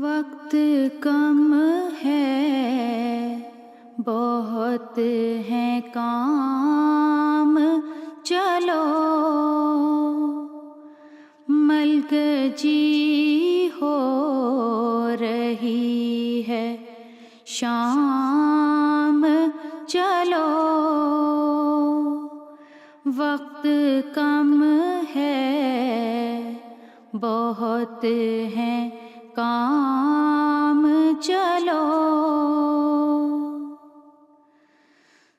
وقت کم ہے، بہت ہیں کام، چلو ملک جی ہو رہی ہے شام، چلو وقت کم ہے، بہت ہیں کام، چلو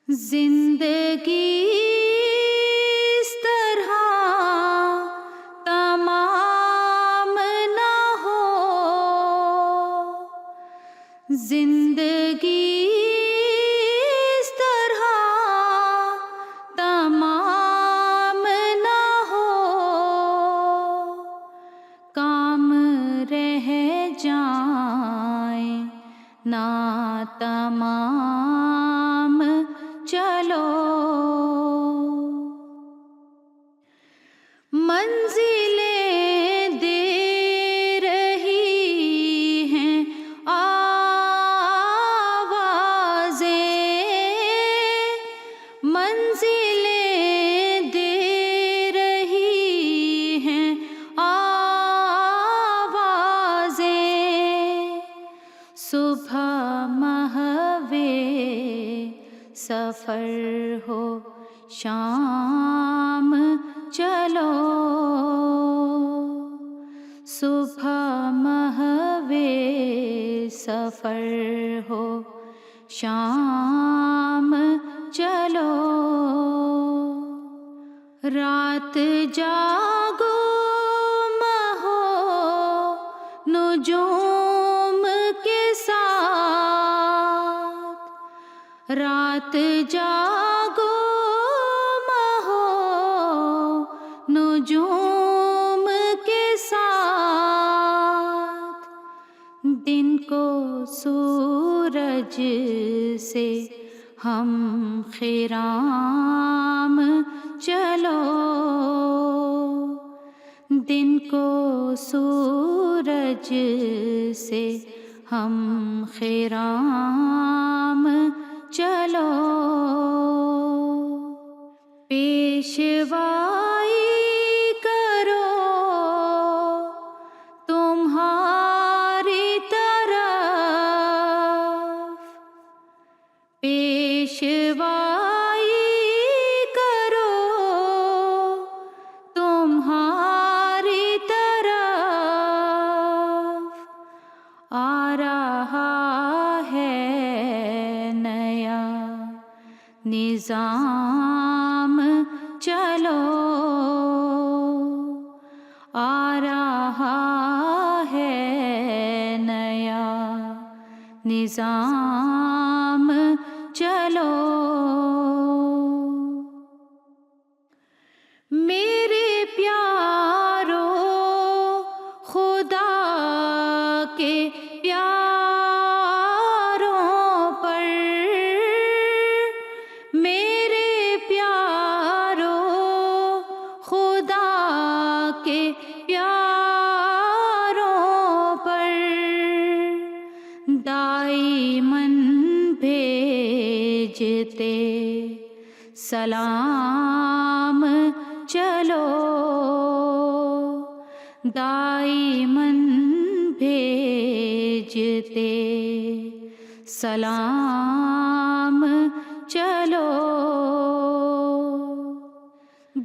زندگی اس طرح تمام نہ ہو، زندگی اس طرح تمام نہ ہو، کام رہ جائیں نہ تمام، چلو منزلیں دے رہی ہیں آوازیں، منزلیں دے رہی ہیں آوازیں، صبح محوِ سفر ہو شام، چلو صبح محوِ سفر ہو شام، چلو رات جاگو مہو نجوم کے ساتھ، رات جاگو مہو نجوم کے ساتھ، دن کو سورج سے ہم خرام، چلو دن کو سورج سے ہم خرام، چلو پیشوائی کرو تمہاری طرف، پیشوائی کرو تمہاری طرف، آ رہا ہے نیا نظام، چلو آ رہا ہے نیا نظام، چلو میرے پیارو خدا کے پیاروں پر، میرے پیارو خدا کے پیاروں پر دائماً بھیجتے سلام، چلو دائماً بھیجتے سلام، چلو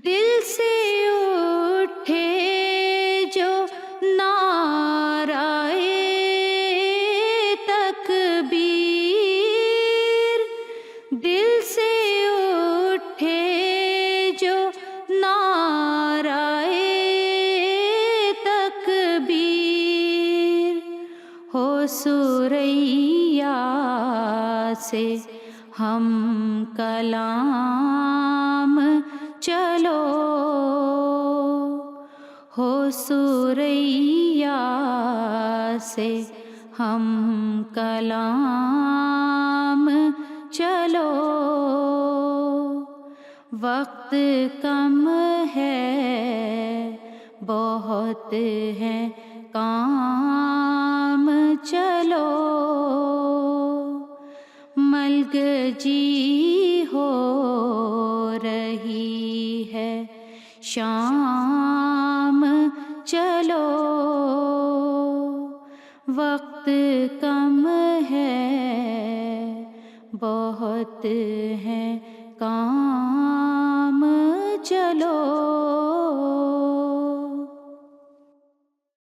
دل سے اٹھے جو نعرہ تکبیر، دل سے اٹھے جو نعرہ تکبیر، ہو ثریا سے ہم کلام، چلو ہو ثریا سے ہم کلام، چلو وقت کم ہے، بہت ہے کام، الگ جی ہو رہی ہے، شام چلو وقت کم ہے، بہت ہے کام